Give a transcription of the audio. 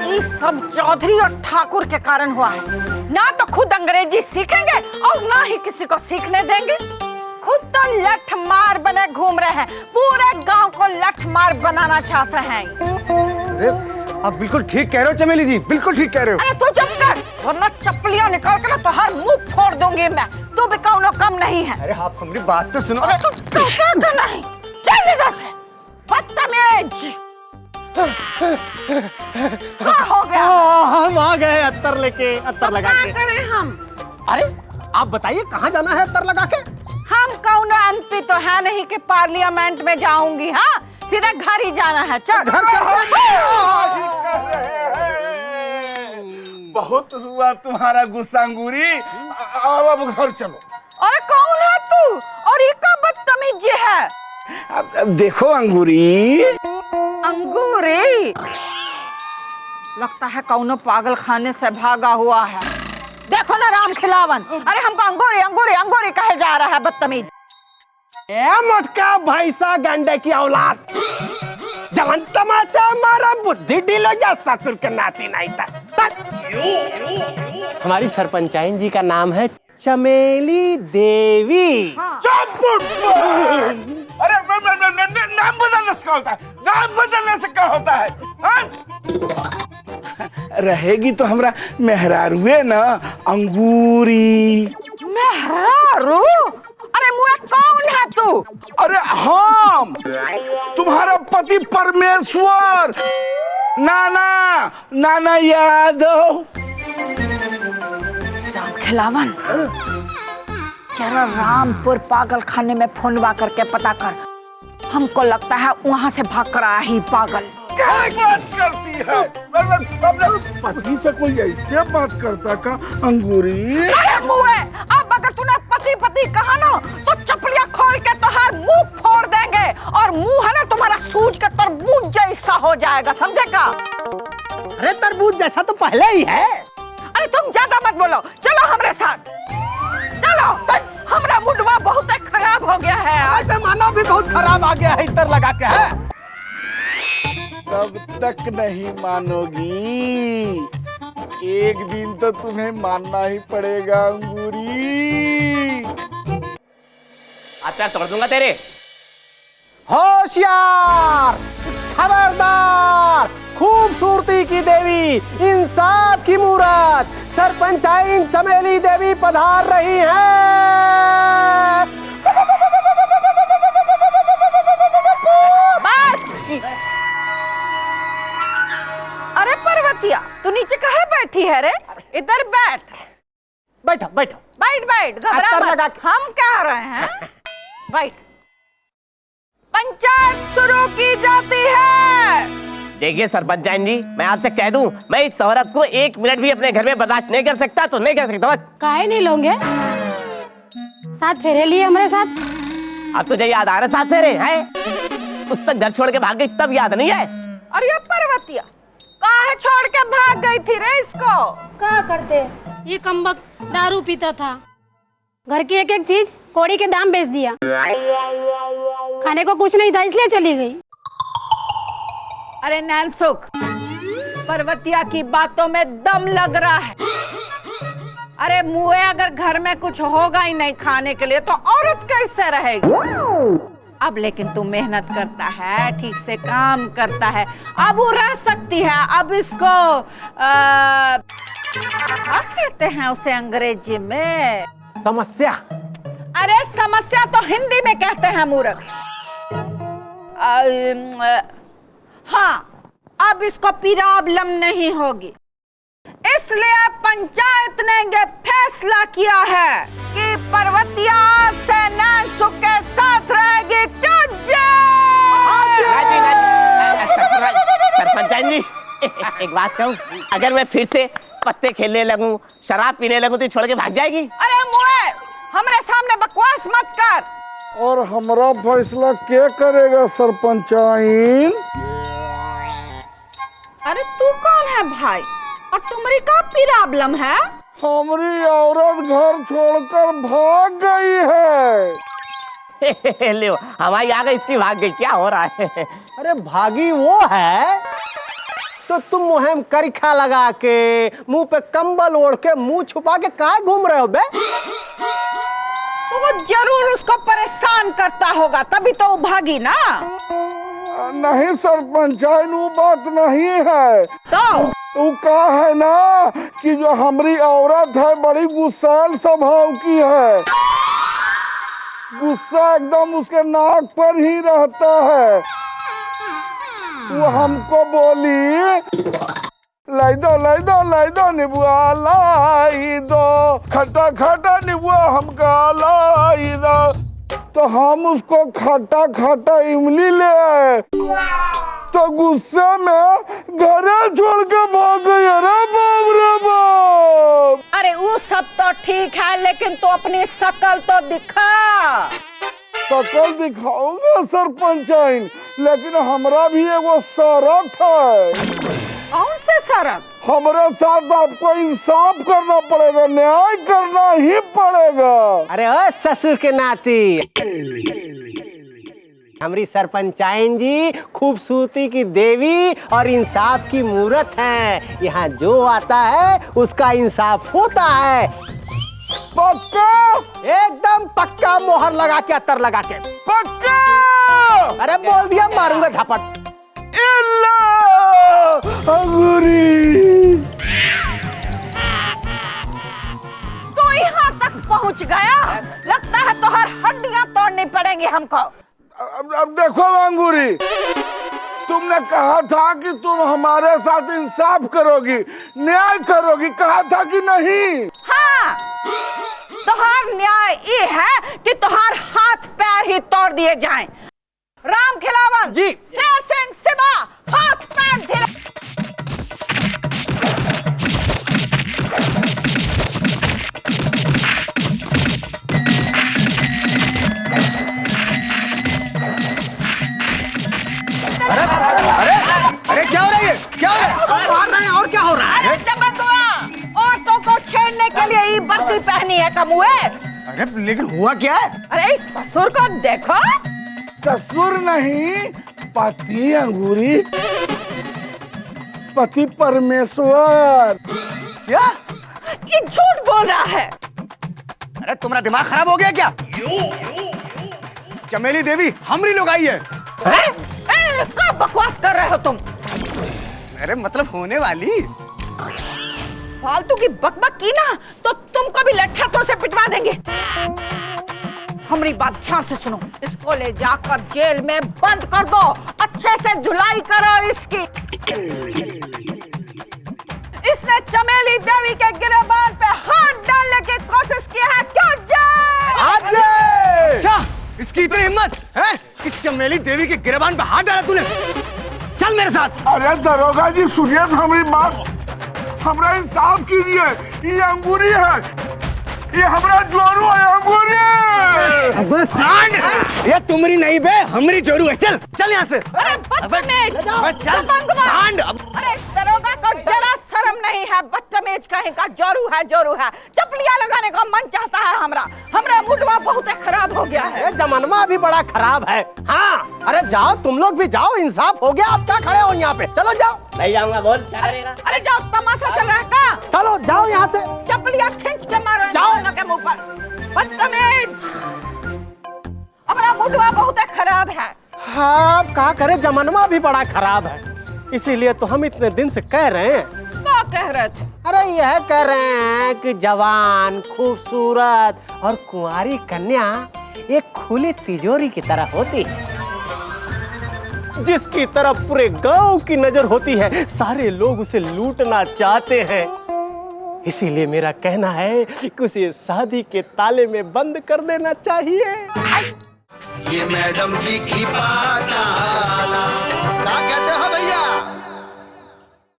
ये सब चौधरी और ठाकुर के कारण हुआ है। ना तो खुद अंग्रेजी सीखेंगे और ना ही किसी को सीखने देंगे। खुद तो लठ मार बने घूम रहे हैं, पूरे गांव को लठ मार बनाना चाहते हैं। अरे आप बिल्कुल ठीक कह रहे हो चमेली जी, बिल्कुल ठीक कह रहे हो। अरे तू चुप कर, वरना चप्पलियां निकाल कर तो हर मुंह फोड़ दूंगी मैं। तू भी कौनो कम नहीं है। अरे आप हमारी बात तो सुनो। अरे तू नहीं, चल इधर से, बदतमीज। क्या हो गया? हम आ गए अत्तर लेके, अत्तर लगा के। क्या करें हम? अरे आप बताइए कहाँ जाना है अत्तर लगा के? हम कौन एमपी तो है नहीं कि पार्लियामेंट में जाऊंगी। हाँ, सीधा घर ही जाना है। चल घर बहुत हुआ तुम्हारा गुस्सा अंगूरी, अब घर चलो। अरे कौन है तू और ये क्या बदतमीजी है? अब देखो अंगूरी, अंगूरी लगता है कौनो पागल खाने से भागा हुआ है। देखो ना राम खिलावन, अरे हमको अंगूरी अंगूरी अंगूरी कहे जा रहा है, बदतमीज। ए मोटका भैंसा गंडे की औलाद, जवन तमाचा मारा बुद्धि ढीलो जा ससुर के नाती नहीं था। हमारी सरपंचाइन जी का नाम है चमेली देवी। हाँ। अरे नाम बदलने से क्या होता है? नाम बदलने से क्या होता है? रहेगी तो हमरा मेहरारूए ना अंगूरी। मेहरारू? अरे मुए कौन है तू? अरे हम तुम्हारा पति परमेश्वर, नाना नाना यादव। राम खिलावन, जरा रामपुर पागल खाने में फोनवा करके पता कर। हमको लगता है वहाँ से भाग कर आया ही पागल। क्या बात करती है? पति से कोई ऐसे बात करता का अंगूरी? अरे मुए, अब अगर तूने पति पति कहा ना तो चपलियां खोल के तुम्हारा मुंह फोड़ देंगे और मुंह है ना तुम्हारा सूज का तरबूज जैसा हो जाएगा, समझे का? अरे तरबूज जैसा तो पहले ही है। अरे तुम ज्यादा मत बोलो, चलो हमरे साथ चलो। हमारा मुंडवा बहुत खराब हो गया है। जमाना भी बहुत खराब आ गया है, इतर लगा के है। तब तक नहीं मानोगी, एक दिन तो तुम्हें मानना ही पड़ेगा अंगूरी। आता तोड़ दूंगा तेरे। होशियार, खबरदार, खूबसूरती की देवी, इंसाफ की मूरत, सरपंचाइन चमेली देवी पधार रही है। बस। अरे पर्वतिया, तू नीचे कहाँ बैठी है रे? इधर बैठ। बैठो बैठो बैठ बैठ, घबरा मत। हम कह रहे हैं बैठ। पंचायत शुरू की जाती है। देखिए सरपंचाइन जी, मैं आपसे कह दूं, मैं इस औरत को 1 मिनट भी अपने घर में बर्दाश्त नहीं कर सकता, तो नहीं कर सकता। काहे नहीं लोगे? साथ फेरे लिए हमारे साथ। अब तुझे याद आ रहा साथ फेरे हैं? उससे घर छोड़ के भाग गई तब याद नहीं है? और ये पर्वतिया काहे छोड़ के भाग गई थी रे इसको? क्या करते, ये कमबख्त दारू पीता था, घर की एक एक चीज कौड़ी के दाम बेच दिया, खाने को कुछ नहीं था इसलिए चली गई। अरे नैनसुख, पर्वतिया की बातों में दम लग रहा है। अरे मुए, अगर घर में कुछ होगा ही नहीं खाने के लिए तो औरत कैसे रहेगी? अब लेकिन तू मेहनत करता है, ठीक से काम करता है, अब वो रह सकती है। अब इसको क्या कहते हैं उसे अंग्रेजी में? समस्या। अरे समस्या तो हिंदी में कहते हैं मूर्ख। हाँ, अब इसको प्रॉब्लम नहीं होगी, इसलिए पंचायत ने ये फैसला किया है कि पर्वतिया से नैनसुख के साथ रहेगी। सरपंचाइन जी, एक बात कहूं, अगर मैं फिर से पत्ते खेलने लगूं, शराब पीने लगूं, तो छोड़ के भाग जाएगी? अरे मुए, हमारे सामने बकवास मत कर। और हमारा फैसला क्या करेगा सरपंचाइन? अरे तू कौन है भाई, और तुम्हारी क्या प्रॉब्लम है? हमारी औरत घर छोड़कर भाग गई है। ले हमारी आ गई, इसकी भाग गई, क्या हो रहा है? अरे भागी वो है तो तुम मुहिम करिखा लगा के मुंह पे कंबल ओढ़ के मुंह छुपा के कहाँ घूम रहे हो बे? तो वो जरूर उसको परेशान करता होगा, तभी तो वो भागी ना। नहीं सरपंच, वो बात नहीं है। तो वो का है ना कि जो हमारी औरत है बड़ी गुस्सैल स्वभाव की है, गुस्सा एकदम उसके नाक पर ही रहता है। वो हमको बोली लाई दो निबुआ लाई दो, खट्टा खट्टा निबुआ हमका लाई दो। तो हम उसको खट्टा खट्टा इमली ले आए, तो गुस्से में घरे छोड़ के भाग गई। अरे बाप रे बाप! अरे वो सब तो ठीक है, लेकिन तो अपनी शकल तो दिखा। शकल दिखाऊंगा सरपंच, लेकिन हमरा भी एगो शर्त है। कौन से शरत? हमारे साथ आपको इंसाफ करना पड़ेगा, न्याय करना ही पड़ेगा। अरे ओ ससुर के नाती, हमारी सरपंचाइन जी खूबसूरती की देवी और इंसाफ की मूरत है। यहाँ जो आता है उसका इंसाफ होता है। पक्का? एकदम पक्का, मोहर लगा के, अतर लगा के। पक्का? अरे बोल दिया, मारूंगा झपट। तो यहाँ तक पहुँच गया, लगता है तो हर हड्डियाँ तोड़नी पड़ेंगी हमको। अब देखो अंगूरी, तुमने कहा था कि तुम हमारे साथ इंसाफ करोगी, न्याय करोगी, कहा था कि नहीं? हाँ, तुहार न्याय ये है कि तुहार हाथ पैर ही तोड़ दिए जाएं। राम खिलावन जी, शेर सिंह सिबा, हाथ पैर धीरे। अरे क्या हो रहा है? क्या हो रहा है? मार रहे हैं और क्या हो रहा है? अरे दबंगुआ, औरतों को छेड़ने के लिए ये बत्ती पहनी है कमुए। अरे लेकिन हुआ क्या है? अरे इस ससुर को देखो। ससुर नहीं, पति अंगूरी, पति परमेश्वर। क्या? ये झूठ बोल रहा है। अरे तुम्हारा दिमाग खराब हो गया क्या? चमेली देवी हमरी लोग आई है। क्या बकवास कर रहे हो तुम? अरे मतलब होने वाली। फालतू की बकबक की ना तो तुमको भी लट्ठा तो से पिटवा देंगे। हमारी बात ध्यान से सुनो, इसको ले जाकर जेल में बंद कर दो, अच्छे से धुलाई करो इसकी। इसने चमेली देवी के गिरबान पे हाथ डालने की कोशिश की है, क्यों अच्छा, इसकी इतनी हिम्मत है कि चमेली देवी के गिरबान पे हाथ डाला तूने? चल मेरे साथ। अरे दरोगा जी सुनिए हमारी बात, हमरा इंसाफ कीजिए। ये अंगूरी है, ये हमरा जोरू है। अंगूरी ये तुम्हारी नहीं बे, हमरी जोरू है। चल चल यहाँ से। अरे बदतमीज! चल सांड। अरे दरोगा को जरा शर्म नहीं है, बदतमीज कहीं का। जोरू है, चपलियां लगाने का मन चाहता है हमरा मुडवा बहुत खराब हो गया है। अरे जमाना भी बड़ा खराब है। हाँ, अरे जाओ तुम लोग भी जाओ, इंसाफ हो गया। आप क्या खड़े हो यहाँ पे? चलो जाओ। नहीं जाऊंगा, बोल क्या करेगा? अरे जाओ, तमाशा चल रहा है का? चलो जाओ यहाँ से। चपलियां खींच के मारो जाओ। दोनों के मुंह पर। बदतमीज! हमारा मुडवा बहुत खराब है। हाँ, अब क्या करे, जमाना भी बड़ा खराब है। इसीलिए तो हम इतने दिन से कह रहे हैं। क्या कह रहे थे? अरे यह कह रहे हैं कि जवान, खूबसूरत और कुंवारी कन्या एक खुली तिजोरी की तरह होती है, जिसकी तरफ पूरे गांव की नजर होती है। सारे लोग उसे लूटना चाहते हैं। इसीलिए मेरा कहना है कि उसे शादी के ताले में बंद कर देना चाहिए। ये मैडम जी की पाठशाला,